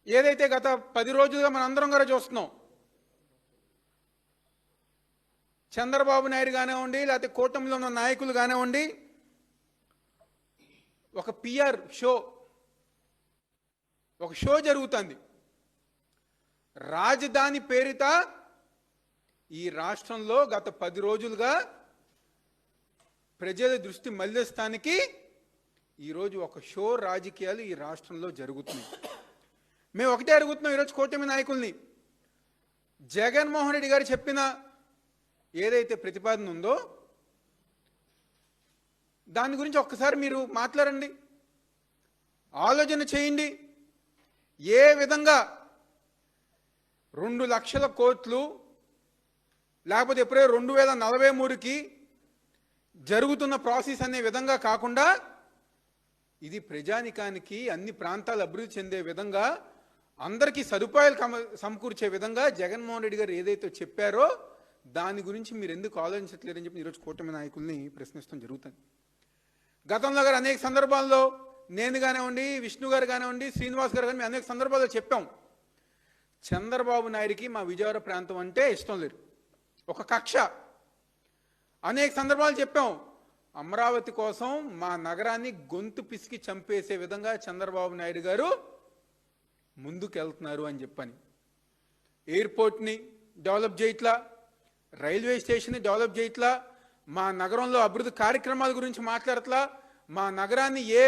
ఏదైతే గత 10 రోజులుగా మనందరం కూడా చూస్తున్నాం, చంద్రబాబు నాయుడు కానివ్వండి, లేకపోతే కూటమిలో ఉన్న నాయకులు కానివ్వండి, ఒక పిఆర్ షో, ఒక షో జరుగుతుంది. రాజధాని పేరిట ఈ రాష్ట్రంలో గత 10 రోజులుగా ప్రజల దృష్టి మళ్లిస్తానికి ఈరోజు ఒక షో రాజకీయాలు ఈ రాష్ట్రంలో జరుగుతున్నాయి. మేము ఒకటే అడుగుతున్నాం ఈరోజు కూటమి నాయకుల్ని, జగన్మోహన్ రెడ్డి గారు చెప్పిన ఏదైతే ప్రతిపాదన ఉందో దాని గురించి ఒక్కసారి మీరు మాట్లాడండి, ఆలోచన చేయండి. ఏ విధంగా 2 లక్షల కోట్లు లేకపోతే ఎప్పుడే 2043కి జరుగుతున్న ప్రాసెస్ అనే విధంగా కాకుండా ఇది ప్రజానికానికి అన్ని ప్రాంతాలు అభివృద్ధి చెందే విధంగా అందరికీ సదుపాయాలు సమకూర్చే విధంగా జగన్మోహన్ రెడ్డి గారు ఏదైతే చెప్పారో దాని గురించి మీరు ఎందుకు ఆలోచించట్లేదని చెప్పి ఈరోజు కూటమి నాయకుల్ని ప్రశ్నిస్తాం జరుగుతుంది. గతంలో గారు అనేక సందర్భాల్లో నేను కానివ్వండి, విష్ణు గారు కానివ్వండి, శ్రీనివాస్ గారు కానీ అనేక సందర్భాల్లో చెప్పాం, చంద్రబాబు నాయుడికి మా విజయవాడ ప్రాంతం అంటే ఇష్టం లేదు, ఒక కక్ష. అనేక సందర్భాలు చెప్పాం, అమరావతి కోసం మా నగరాన్ని గొంతు పిసికి చంపేసే విధంగా చంద్రబాబు నాయుడు గారు ముందుకెళ్తున్నారు అని చెప్పని. ఎయిర్పోర్ట్ని డెవలప్ చేయట్లా, రైల్వే స్టేషన్ని డెవలప్ చేయట్లా, మా నగరంలో అభివృద్ధి కార్యక్రమాల గురించి మాట్లాడట్లా, మా నగరాన్ని ఏ